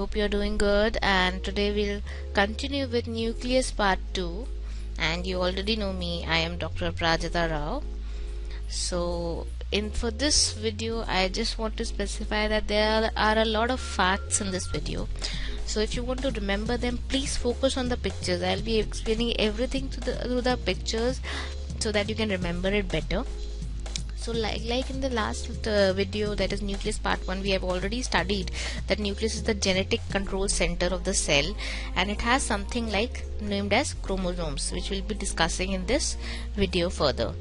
hope you're doing good, and today we'll continue with nucleus part 2. And you already know me, I am Dr. Prajita Rao. So for this video I just want to specify that there are a lot of facts in this video. So if you want to remember them, please focus on the pictures. I'll be explaining everything through the pictures so that you can remember it better. So like in the last video, that is nucleus part 1, we have already studied that nucleus is the genetic control center of the cell, and it has something like named as chromosomes, which we'll be discussing in this video further.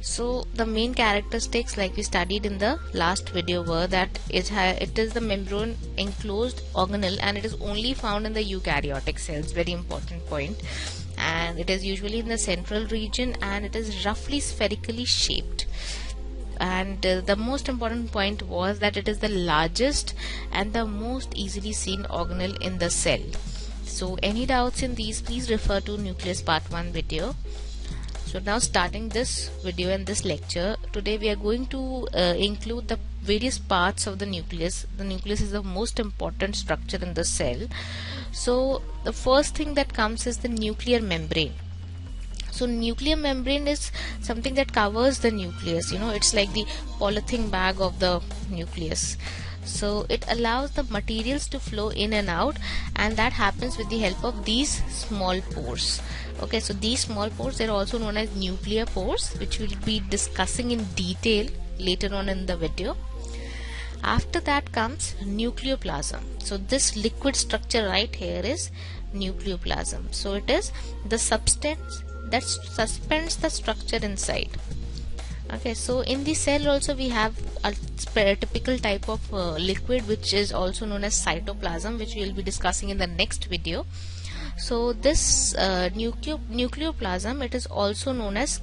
So the main characteristics, like we studied in the last video, were that it is the membrane enclosed organelle, and it is only found in the eukaryotic cells. Very important point. And it is usually in the central region, and it is roughly spherically shaped. And the most important point was that it is the largest and the most easily seen organelle in the cell. So any doubts in these, please refer to nucleus part 1 video. So now, starting this video and this lecture, today we are going to include the various parts of the nucleus. The nucleus is the most important structure in the cell. So the first thing that comes is the nuclear membrane. So nuclear membrane is something that covers the nucleus. It's like the polythene bag of the nucleus. So it allows the materials to flow in and out, and that happens with the help of these small pores. Okay, so these small pores, they're also known as nuclear pores, which we'll be discussing in detail later on in the video. After that comes nucleoplasm. So this liquid structure right here is nucleoplasm. So it is the substance that suspends the structure inside. Okay, so in the cell also we have a typical type of liquid, which is also known as cytoplasm, which we will be discussing in the next video. So this nucleoplasm, it is also known as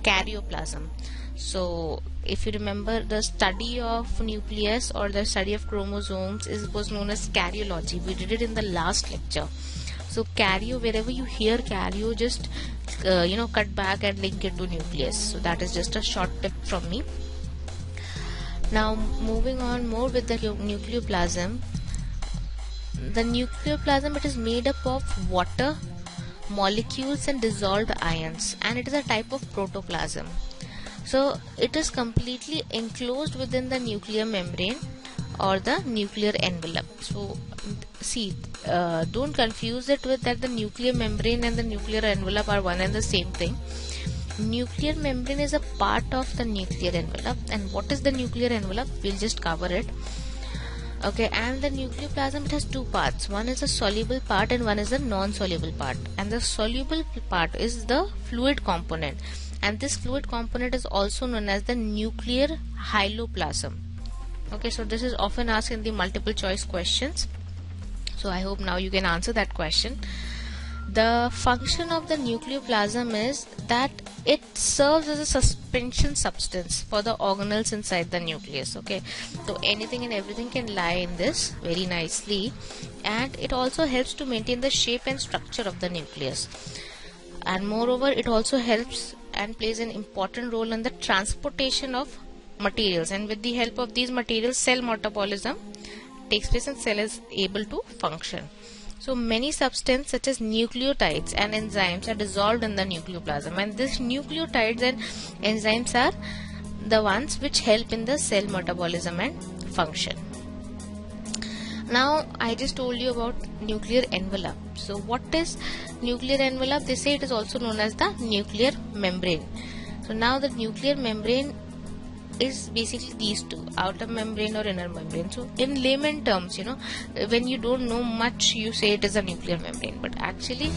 karyoplasm. So if you remember, the study of nucleus or the study of chromosomes was known as karyology. We did it in the last lecture. So karyo, wherever you hear karyo, just cut back and link it to nucleus. So that is just a short tip from me. Now moving on more with the nucleoplasm. The nucleoplasm, it is made up of water, molecules and dissolved ions, and it is a type of protoplasm. So it is completely enclosed within the nuclear membrane or the nuclear envelope. So see, don't confuse it with that the nuclear membrane and the nuclear envelope are one and the same thing. Nuclear membrane is a part of the nuclear envelope, and what is the nuclear envelope? We'll just cover it. Okay, and the nucleoplasm, it has two parts. One is a soluble part and one is a non-soluble part. And the soluble part is the fluid component, and this fluid component is also known as the nuclear hyaloplasm. Okay, so this is often asked in the multiple choice questions. So I hope now you can answer that question. The function of the nucleoplasm is that it serves as a suspension substance for the organelles inside the nucleus. Okay, so anything and everything can lie in this very nicely, and it also helps to maintain the shape and structure of the nucleus. And moreover, it also helps and plays an important role in the transportation of materials, and with the help of these materials, cell metabolism takes place and cell is able to function. So many substances such as nucleotides and enzymes are dissolved in the nucleoplasm, and these nucleotides and enzymes are the ones which help in the cell metabolism and function. Now I just told you about nuclear envelope. So what is nuclear envelope? They say it is also known as the nuclear membrane. So now the nuclear membrane is basically these two, outer membrane or inner membrane. So in layman terms, when you don't know much, you say it is a nuclear membrane, but actually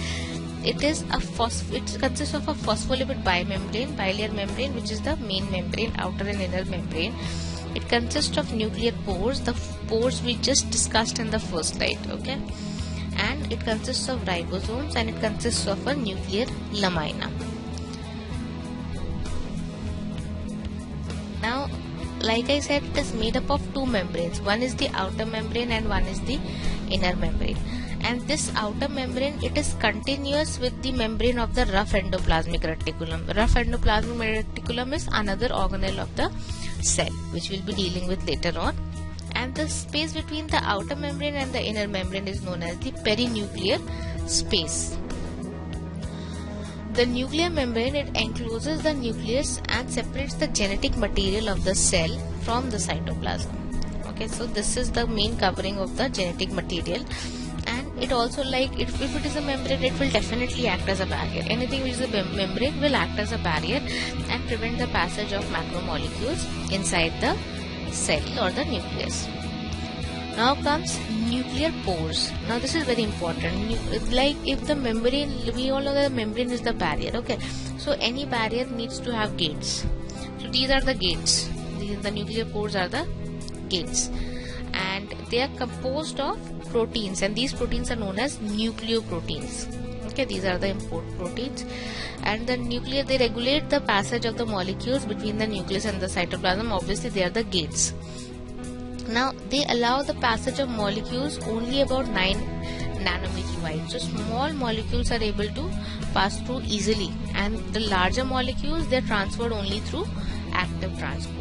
it is it consists of a phospholipid bilayer membrane, which is the main membrane, outer and inner membrane. It consists of nuclear pores, the pores we just discussed in the first slide. Okay, and it consists of ribosomes, and it consists of a nuclear lamina. Now, like I said, it is made up of two membranes. One is the outer membrane and one is the inner membrane. And this outer membrane, it is continuous with the membrane of the rough endoplasmic reticulum. Rough endoplasmic reticulum is another organelle of the cell, which we'll be dealing with later on. and the space between the outer membrane and the inner membrane is known as the perinuclear space. The nuclear membrane, it encloses the nucleus and separates the genetic material of the cell from the cytoplasm. Okay, so this is the main covering of the genetic material, and it also, like, if it is a membrane, it will definitely act as a barrier. Anything which is a membrane will act as a barrier and prevent the passage of macromolecules inside the cell or the nucleus. Now comes nuclear pores. Now this is very important. Like, if the membrane, we all know that the membrane is the barrier. Okay, so any barrier needs to have gates. So these are the gates. The nuclear pores are the gates, and they are composed of proteins, and these proteins are known as nucleoproteins. Okay, these are the important proteins, and the nuclear, they regulate the passage of the molecules between the nucleus and the cytoplasm. Obviously, they are the gates. Now, they allow the passage of molecules only about 9 nanometer wide. So small molecules are able to pass through easily, and the larger molecules, they are transferred only through active transport.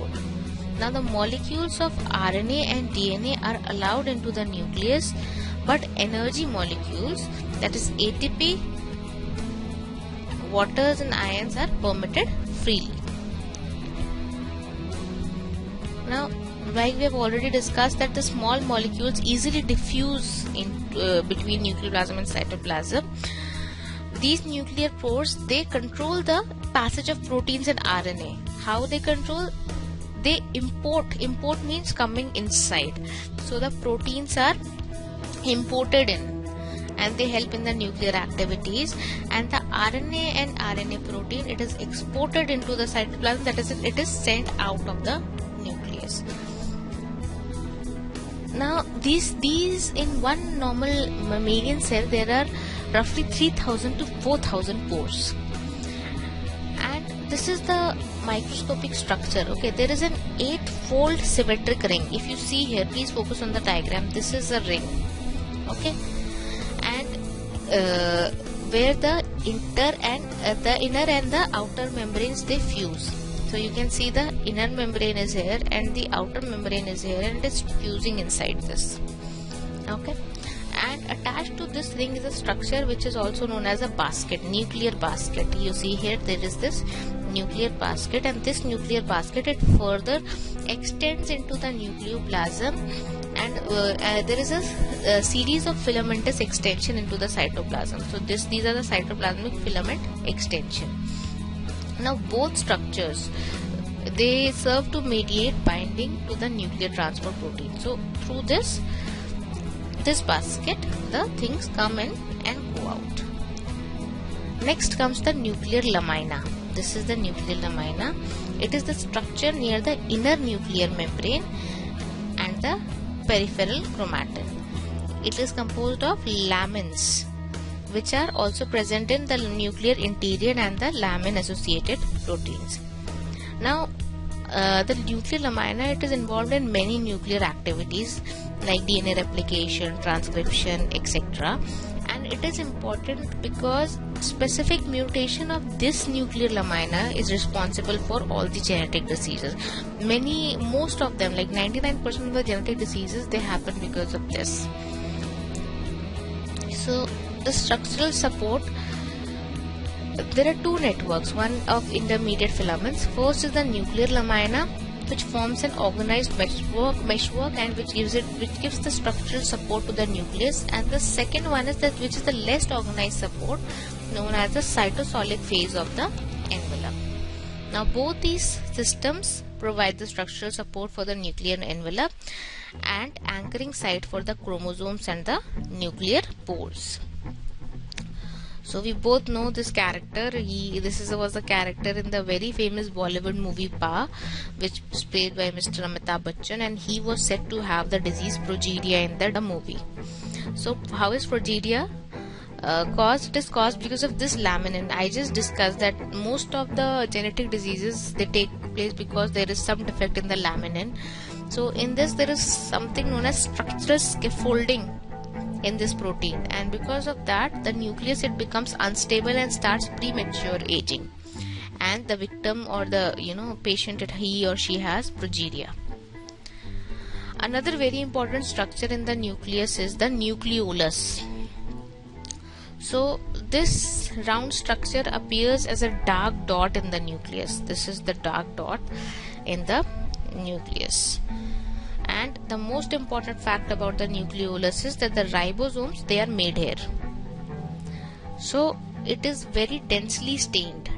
Now, the molecules of RNA and DNA are allowed into the nucleus, but energy molecules, that is ATP, waters and ions, are permitted freely. Now, like we have already discussed, that the small molecules easily diffuse in between nucleoplasm and cytoplasm. These nuclear pores, they control the passage of proteins and RNA. How they control? They import. Import means coming inside. So the proteins are imported in, and they help in the nuclear activities. And the RNA and RNA protein, it is exported into the cytoplasm. That is, it is sent out of the nucleus. Now, these in one normal mammalian cell, there are roughly 3000 to 4000 pores, and this is the microscopic structure. Okay, there is an 8-fold symmetric ring. If you see here, please focus on the diagram. This is a ring. Okay, and where the inner and the outer membranes, they fuse. So you can see the inner membrane is here and the outer membrane is here, and it is fusing inside this. Okay, and attached to this ring is a structure which is also known as a basket, nuclear basket. You see here, there is this nuclear basket, and this nuclear basket, it further extends into the nucleoplasm, and there is a series of filamentous extension into the cytoplasm. So these are the cytoplasmic filament extension. Now, both structures, they serve to mediate binding to the nuclear transport protein. So through this basket, the things come in and go out. Next comes the nuclear lamina. This is the nuclear lamina. It is the structure near the inner nuclear membrane and the peripheral chromatin. It is composed of lamins, which are also present in the nuclear interior and the lamin associated proteins. Now, the nuclear lamina, it is involved in many nuclear activities like DNA replication, transcription, etc. And it is important because specific mutation of this nuclear lamina is responsible for all the genetic diseases. Most of them, like 99% of the genetic diseases, they happen because of this. So the structural support, there are two networks, one of intermediate filaments. First is the nuclear lamina, which forms an organized meshwork and which gives the structural support to the nucleus, and the second one is which is the less organized support, known as the cytosolic phase of the envelope. Now, both these systems provide the structural support for the nuclear envelope and anchoring site for the chromosomes and the nuclear pores. So we both know this character. This was the character in the very famous Bollywood movie Pa, which was played by Mr. Amitabh Bachchan, and he was said to have the disease progeria in the movie. So how is progeria caused? It is caused because of this laminin. I just discussed that most of the genetic diseases, they take place because there is some defect in the laminin. So in this, there is something known as structural scaffolding in this protein, and because of that, the nucleus, it becomes unstable and starts premature aging, and the victim or the patient, he or she has progeria. Another very important structure in the nucleus is the nucleolus. So this round structure appears as a dark dot in the nucleus. This is the dark dot in the nucleus. And the most important fact about the nucleolus is that the ribosomes, they are made here. So it is very densely stained.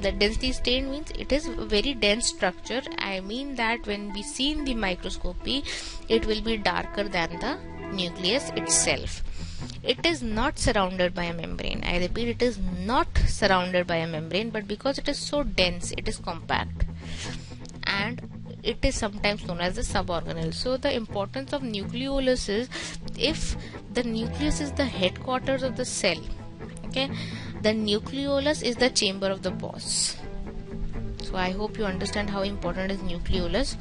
The densely stained means it is a very dense structure. I mean that when we see in the microscopy, it will be darker than the nucleus itself. It is not surrounded by a membrane. I repeat, it is not surrounded by a membrane, but because it is so dense, it is compact, and it is sometimes known as the suborganelle. So the importance of nucleolus is, if the nucleus is the headquarters of the cell, okay, the nucleolus is the chamber of the boss. So I hope you understand how important is nucleolus.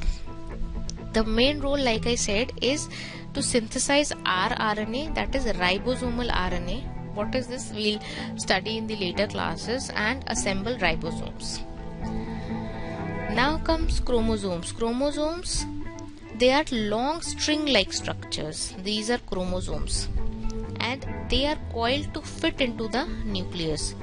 The main role, like I said, is to synthesize rRNA, that is ribosomal RNA. What is this? We'll study in the later classes, and assemble ribosomes. Now comes chromosomes. Chromosomes, they are long string-like structures. These are chromosomes, and they are coiled to fit into the nucleus.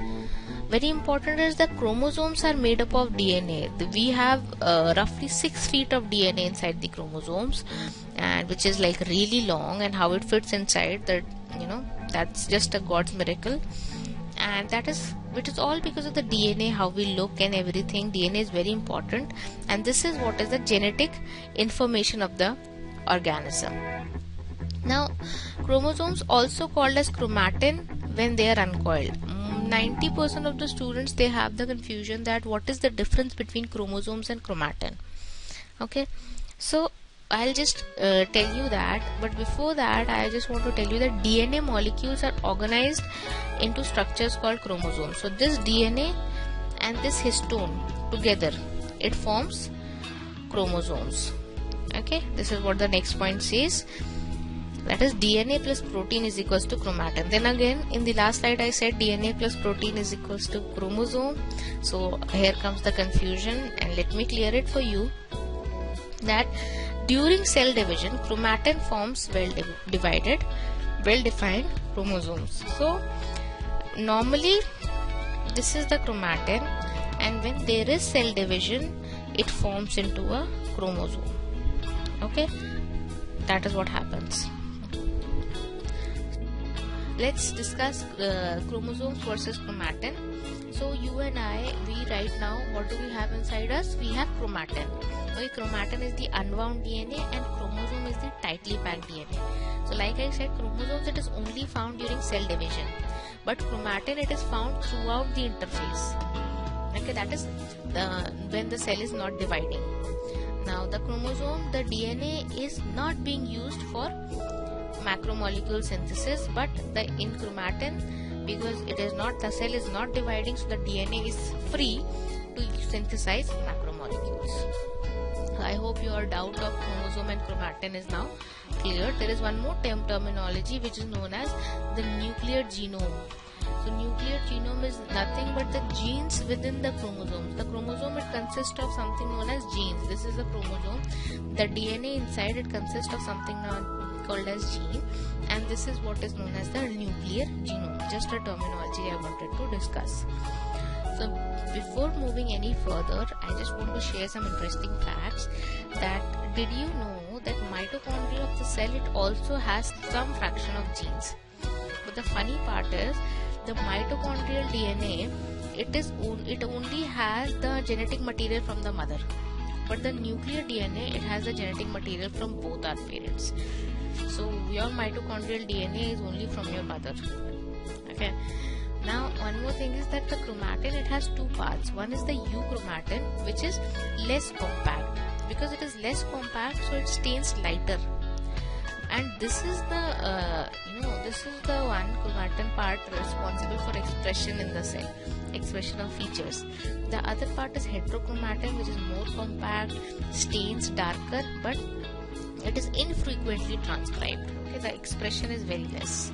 Very important is that chromosomes are made up of DNA. We have roughly 6 feet of DNA inside the chromosomes, and which is like really long, and how it fits inside that, that's just a God's miracle. And that is, which is all because of the DNA, how we look and everything. DNA is very important, and this is what is the genetic information of the organism. Now, chromosomes also called as chromatin when they are uncoiled. 90% of the students, they have the confusion that what is the difference between chromosomes and chromatin. Okay, so I'll just tell you that, but before that I just want to tell you that DNA molecules are organized into structures called chromosomes. So this DNA and this histone together, it forms chromosomes. Okay, this is what the next point says, that is DNA plus protein is equals to chromatin. Then again, in the last slide I said DNA plus protein is equals to chromosome. So here comes the confusion, and let me clear it for you, that during cell division, chromatin forms well-defined chromosomes. So normally this is the chromatin, and when there is cell division, it forms into a chromosome. Okay, that is what happens. Let's discuss chromosomes versus chromatin. So you and I, we right now, what do we have inside us? We have chromatin. Okay, chromatin is the unwound DNA, and chromosome is the tightly packed DNA. So like I said, chromosomes, it is only found during cell division, but chromatin, it is found throughout the interphase. Okay, that is when the cell is not dividing. Now the chromosome, the DNA is not being used for macromolecule synthesis, but in chromatin, because it is not, the cell is not dividing, so the DNA is free to synthesize macromolecules. I hope your doubt of chromosome and chromatin is now clear. There is one more terminology which is known as the nuclear genome. So nuclear genome is nothing but the genes within the chromosomes. The chromosome, it consists of something known as genes. This is a chromosome. The DNA inside, it consists of something called as gene, and this is what is known as the nuclear genome. Just a terminology I wanted to discuss. So before moving any further, I just want to share some interesting facts. That did you know that mitochondria of the cell, it also has some fraction of genes. But the funny part is, the mitochondrial DNA, it only has the genetic material from the mother, but the nuclear DNA, it has the genetic material from both our parents. So your mitochondrial DNA is only from your mother. Okay. Now one more thing is that the chromatin, it has two parts. One is the euchromatin, which is less compact. Because it is less compact, so it stains lighter. And this is the one chromatin part responsible for expression in the cell, expression of features. The other part is heterochromatin, which is more compact, stains darker, but it is infrequently transcribed. Okay, the expression is very less.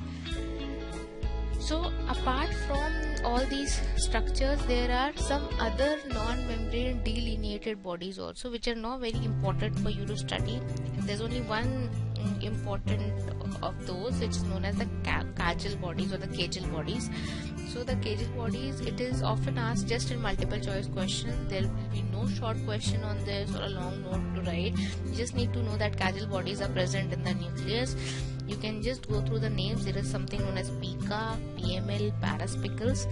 So apart from all these structures, there are some other non-membrane delineated bodies also, which are not very important for you to study. There's only one important of those, which is known as the Kagel bodies or the Kagel bodies. So the Kagel bodies, it is often asked just in multiple choice question. There will be no short question on this or a long note to write. You just need to know that Kagel bodies are present in the nucleus. You can just go through the names. There is something known as pica, PML, paraspicles.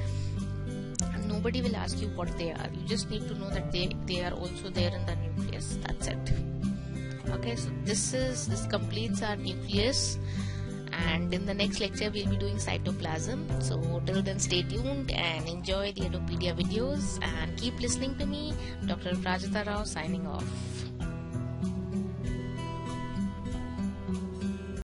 Nobody will ask you what they are. You just need to know that they are also there in the nucleus. That's it. Okay, so this completes our nucleus, and in the next lecture we'll be doing cytoplasm. So till then, stay tuned and enjoy the Edupedia videos and keep listening to me. Dr. Prajita Rao signing off.